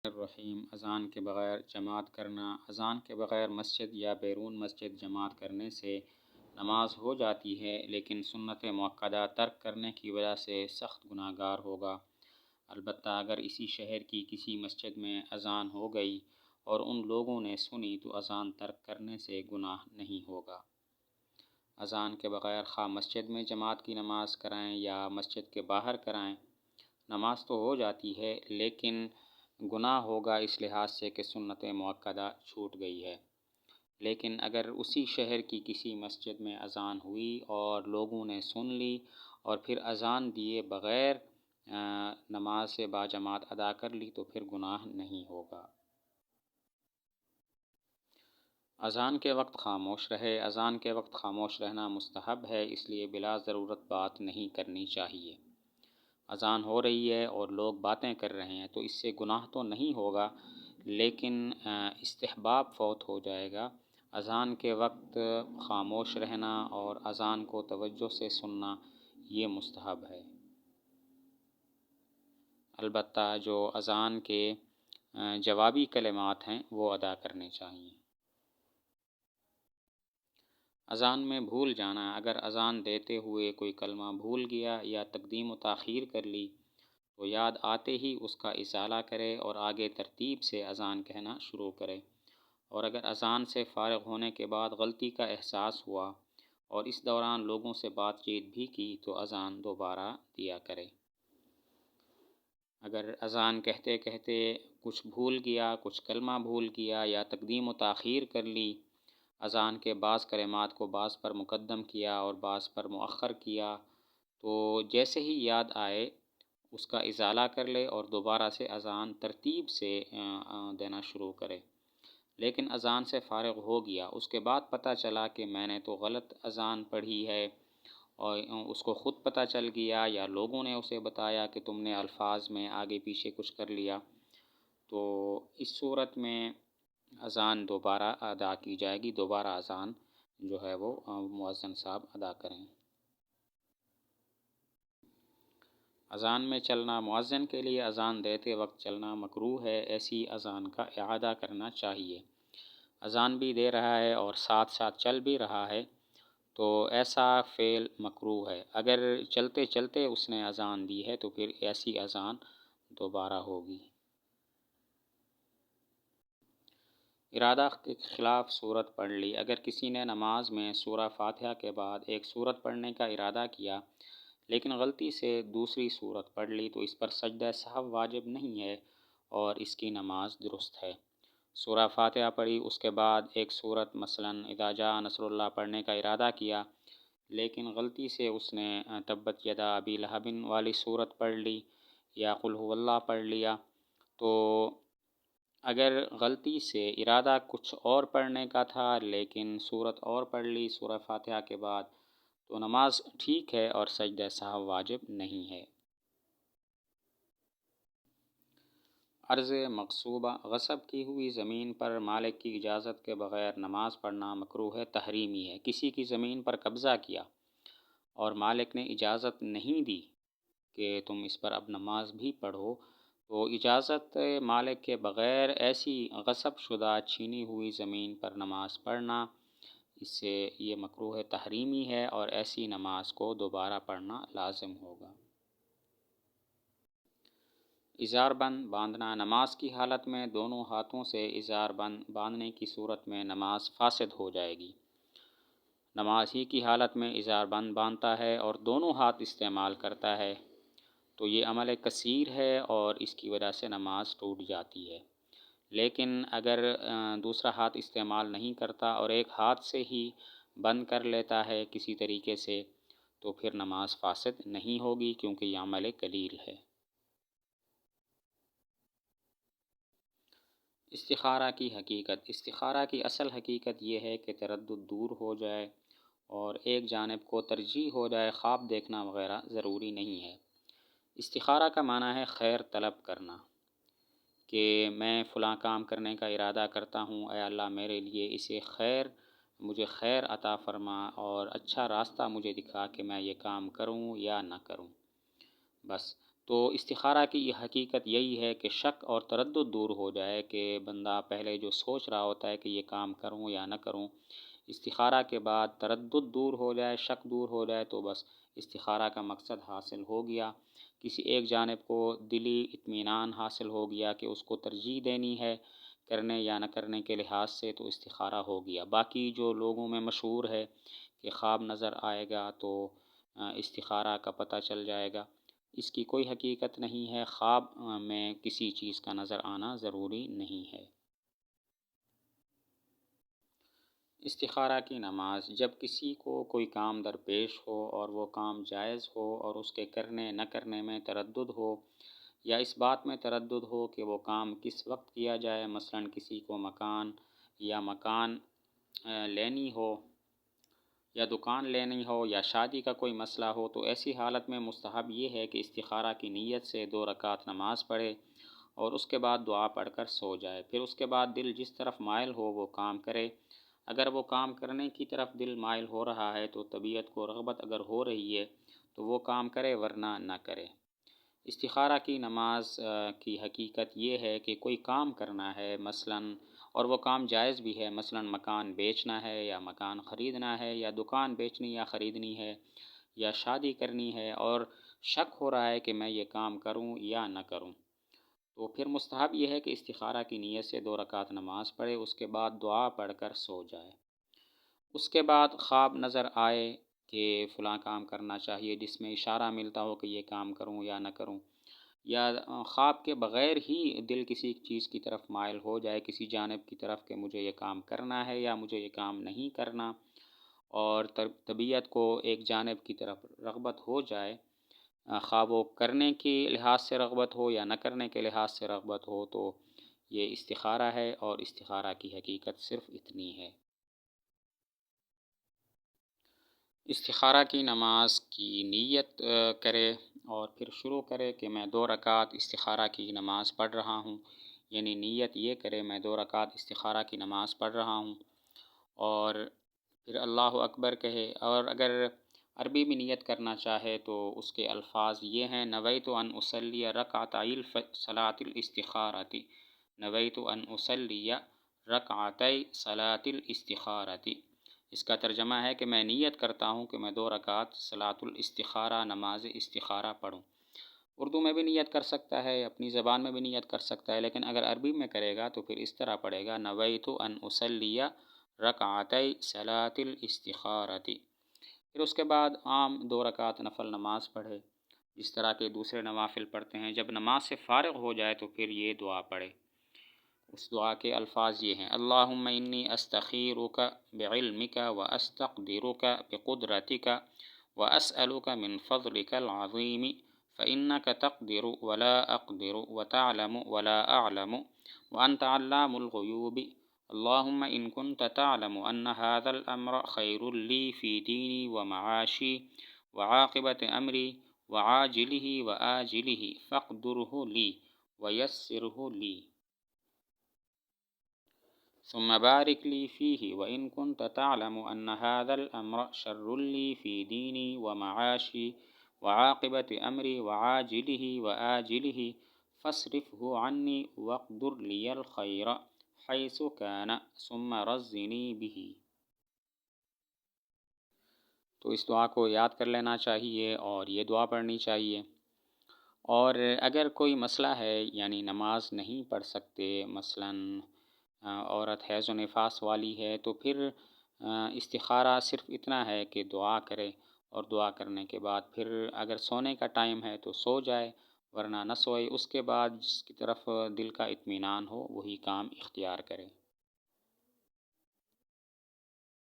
الرحیم اذان کے بغیر جماعت کرنا۔ اذان کے بغیر مسجد یا بیرون مسجد جماعت کرنے سے نماز ہو جاتی ہے، لیکن سنت مؤکدہ ترک کرنے کی وجہ سے سخت گناہ گار ہوگا۔ البتہ اگر اسی شہر کی کسی مسجد میں اذان ہو گئی اور ان لوگوں نے سنی تو اذان ترک کرنے سے گناہ نہیں ہوگا۔ اذان کے بغیر خواہ مسجد میں جماعت کی نماز کرائیں یا مسجد کے باہر کرائیں، نماز تو ہو جاتی ہے لیکن گناہ ہوگا اس لحاظ سے کہ سنت مؤکدہ چھوٹ گئی ہے۔ لیکن اگر اسی شہر کی کسی مسجد میں اذان ہوئی اور لوگوں نے سن لی اور پھر اذان دیے بغیر نماز سے باجماعت ادا کر لی تو پھر گناہ نہیں ہوگا۔ اذان کے وقت خاموش رہے۔ اذان کے وقت خاموش رہنا مستحب ہے، اس لیے بلا ضرورت بات نہیں کرنی چاہیے۔ اذان ہو رہی ہے اور لوگ باتیں کر رہے ہیں تو اس سے گناہ تو نہیں ہوگا، لیکن استحباب فوت ہو جائے گا۔ اذان کے وقت خاموش رہنا اور اذان کو توجہ سے سننا یہ مستحب ہے۔ البتہ جو اذان کے جوابی کلمات ہیں وہ ادا کرنے چاہیے۔ اذان میں بھول جانا۔ اگر اذان دیتے ہوئے کوئی کلمہ بھول گیا یا تقدیم و تاخیر کر لی تو یاد آتے ہی اس کا ازالہ کرے اور آگے ترتیب سے اذان کہنا شروع کرے، اور اگر اذان سے فارغ ہونے کے بعد غلطی کا احساس ہوا اور اس دوران لوگوں سے بات چیت بھی کی تو اذان دوبارہ دیا کرے۔ اگر اذان کہتے کہتے کچھ بھول گیا، کچھ کلمہ بھول گیا یا تقدیم و تاخیر کر لی، اذان کے بعض کلمات کو بعض پر مقدم کیا اور بعض پر مؤخر کیا، تو جیسے ہی یاد آئے اس کا ازالہ کر لے اور دوبارہ سے اذان ترتیب سے دینا شروع کرے۔ لیکن اذان سے فارغ ہو گیا، اس کے بعد پتہ چلا کہ میں نے تو غلط اذان پڑھی ہے، اور اس کو خود پتہ چل گیا یا لوگوں نے اسے بتایا کہ تم نے الفاظ میں آگے پیچھے کچھ کر لیا، تو اس صورت میں اذان دوبارہ ادا کی جائے گی۔ دوبارہ اذان جو ہے وہ مؤذن صاحب ادا کریں۔ اذان میں چلنا۔ مؤذن کے لیے اذان دیتے وقت چلنا مکروہ ہے، ایسی اذان کا اعادہ کرنا چاہیے۔ اذان بھی دے رہا ہے اور ساتھ ساتھ چل بھی رہا ہے تو ایسا فعل مکروہ ہے۔ اگر چلتے چلتے اس نے اذان دی ہے تو پھر ایسی اذان دوبارہ ہوگی۔ ارادہ کے خلاف صورت پڑھ لی۔ اگر کسی نے نماز میں سورہ فاتحہ کے بعد ایک صورت پڑھنے کا ارادہ کیا لیکن غلطی سے دوسری صورت پڑھ لی تو اس پر سجدہ سہو واجب نہیں ہے اور اس کی نماز درست ہے۔ سورہ فاتحہ پڑھی، اس کے بعد ایک صورت مثلاً اذا جاء نصر اللہ پڑھنے کا ارادہ کیا لیکن غلطی سے اس نے تبت یدا ابی لہب والی صورت پڑھ لی یا قل هو اللہ پڑھ لیا، تو اگر غلطی سے ارادہ کچھ اور پڑھنے کا تھا لیکن صورت اور پڑھ لی سورہ فاتحہ کے بعد تو نماز ٹھیک ہے اور سجدہ سہو واجب نہیں ہے۔ عرض مغصوبہ۔ غصب کی ہوئی زمین پر مالک کی اجازت کے بغیر نماز پڑھنا مکروہ ہے، تحریمی ہے۔ کسی کی زمین پر قبضہ کیا اور مالک نے اجازت نہیں دی کہ تم اس پر اب نماز بھی پڑھو، تو اجازت مالک کے بغیر ایسی غصب شدہ چھینی ہوئی زمین پر نماز پڑھنا، اس سے یہ مکروہ تحریمی ہے اور ایسی نماز کو دوبارہ پڑھنا لازم ہوگا۔ ازار بند باندھنا۔ نماز کی حالت میں دونوں ہاتھوں سے ازار بند باندھنے کی صورت میں نماز فاسد ہو جائے گی۔ نماز ہی کی حالت میں ازار بند باندھتا ہے اور دونوں ہاتھ استعمال کرتا ہے تو یہ عمل کثیر ہے اور اس کی وجہ سے نماز ٹوٹ جاتی ہے۔ لیکن اگر دوسرا ہاتھ استعمال نہیں کرتا اور ایک ہاتھ سے ہی بند کر لیتا ہے کسی طریقے سے تو پھر نماز فاسد نہیں ہوگی کیونکہ یہ عمل قلیل ہے۔ استخارہ کی حقیقت۔ استخارہ کی اصل حقیقت یہ ہے کہ تردد دور ہو جائے اور ایک جانب کو ترجیح ہو جائے، خواب دیکھنا وغیرہ ضروری نہیں ہے۔ استخارہ کا معنی ہے خیر طلب کرنا، کہ میں فلاں کام کرنے کا ارادہ کرتا ہوں، اے اللہ میرے لیے اسے مجھے خیر عطا فرما اور اچھا راستہ مجھے دکھا کہ میں یہ کام کروں یا نہ کروں۔ بس تو استخارہ کی یہ حقیقت یہی ہے کہ شک اور تردد دور ہو جائے، کہ بندہ پہلے جو سوچ رہا ہوتا ہے کہ یہ کام کروں یا نہ کروں، استخارہ کے بعد تردد دور ہو جائے، شک دور ہو جائے، تو بس استخارہ کا مقصد حاصل ہو گیا۔ کسی ایک جانب کو دلی اطمینان حاصل ہو گیا کہ اس کو ترجیح دینی ہے کرنے یا نہ کرنے کے لحاظ سے، تو استخارہ ہو گیا۔ باقی جو لوگوں میں مشہور ہے کہ خواب نظر آئے گا تو استخارہ کا پتہ چل جائے گا، اس کی کوئی حقیقت نہیں ہے۔ خواب میں کسی چیز کا نظر آنا ضروری نہیں ہے۔ استخارہ کی نماز، جب کسی کو کوئی کام درپیش ہو اور وہ کام جائز ہو اور اس کے کرنے نہ کرنے میں تردد ہو، یا اس بات میں تردد ہو کہ وہ کام کس وقت کیا جائے، مثلا کسی کو مکان لینی ہو، یا دکان لینی ہو، یا شادی کا کوئی مسئلہ ہو، تو ایسی حالت میں مستحب یہ ہے کہ استخارہ کی نیت سے 2 رکعت نماز پڑھے اور اس کے بعد دعا پڑھ کر سو جائے۔ پھر اس کے بعد دل جس طرف مائل ہو وہ کام کرے۔ اگر وہ کام کرنے کی طرف دل مائل ہو رہا ہے تو طبیعت کو رغبت اگر ہو رہی ہے تو وہ کام کرے، ورنہ نہ کرے۔ استخارہ کی نماز کی حقیقت یہ ہے کہ کوئی کام کرنا ہے مثلاً، اور وہ کام جائز بھی ہے، مثلاً مکان بیچنا ہے یا مکان خریدنا ہے، یا دکان بیچنی یا خریدنی ہے، یا شادی کرنی ہے، اور شک ہو رہا ہے کہ میں یہ کام کروں یا نہ کروں، تو پھر مستحب یہ ہے کہ استخارہ کی نیت سے 2 رکعت نماز پڑھے، اس کے بعد دعا پڑھ کر سو جائے۔ اس کے بعد خواب نظر آئے کہ فلاں کام کرنا چاہیے، جس میں اشارہ ملتا ہو کہ یہ کام کروں یا نہ کروں، یا خواب کے بغیر ہی دل کسی چیز کی طرف مائل ہو جائے، کسی جانب کی طرف کہ مجھے یہ کام کرنا ہے یا مجھے یہ کام نہیں کرنا، اور طبیعت کو ایک جانب کی طرف رغبت ہو جائے، خواہ وہ کرنے کے لحاظ سے رغبت ہو یا نہ کرنے کے لحاظ سے رغبت ہو، تو یہ استخارہ ہے، اور استخارہ کی حقیقت صرف اتنی ہے۔ استخارہ کی نماز کی نیت کرے اور پھر شروع کرے کہ میں 2 رکعت استخارہ کی نماز پڑھ رہا ہوں، یعنی نیت یہ کرے میں 2 رکعت استخارہ کی نماز پڑھ رہا ہوں، اور پھر اللہ اکبر کہے۔ اور اگر عربی میں نیت کرنا چاہے تو اس کے الفاظ یہ ہیں: نویت ان اصلی رکعتی صلاۃ الاستخارۃ، نویت ان اصلی رکعتی صلاۃ الاستخارۃ۔ اس کا ترجمہ ہے کہ میں نیت کرتا ہوں کہ میں 2 رکعت صلاۃ الاستخارہ، نماز استخارہ پڑھوں۔ اردو میں بھی نیت کر سکتا ہے، اپنی زبان میں بھی نیت کر سکتا ہے، لیکن اگر عربی میں کرے گا تو پھر اس طرح پڑھے گا: نویت ان اصلی رکعتی صلاۃ الاستخارۃ۔ پھر اس کے بعد عام 2 رکعت نفل نماز پڑھے، جس طرح کے دوسرے نوافل پڑھتے ہیں۔ جب نماز سے فارغ ہو جائے تو پھر یہ دعا پڑھے۔ اس دعا کے الفاظ یہ ہیں: اللہم انی استخیرک بعلمک واستقدرک بقدرتک واسألک من فضلک العظیم فإنک تقدر ولا اقدر وتعلم ولا اعلم وانت علام الغیوب اللہم ان کنت تعلم ان هذا الامر خیر لی فی دینی ومعاشی وعاقبت امری وعاجلہ وآجلہ فاقدرہ لی ویسرہ لی ثم بارك لي فيه وإن كنت تعلم أن هذا الأمر شر لي في ديني ومعاشي وعاقبة أمري وعاجله وآجله فاصرفه عني واقدر لي الخير حيث كان ثم رزني به۔ تو اس دعا کو یاد کر لینا چاہیے اور یہ دعا پڑھنی چاہیے۔ اور اگر کوئی مسئلہ ہے، یعنی نماز نہیں پڑھ سکتے، مثلاً عورت حیض و نفاس والی ہے، تو پھر استخارہ صرف اتنا ہے کہ دعا کرے، اور دعا کرنے کے بعد پھر اگر سونے کا ٹائم ہے تو سو جائے، ورنہ نہ سوئے۔ اس کے بعد جس کی طرف دل کا اطمینان ہو وہی کام اختیار کرے۔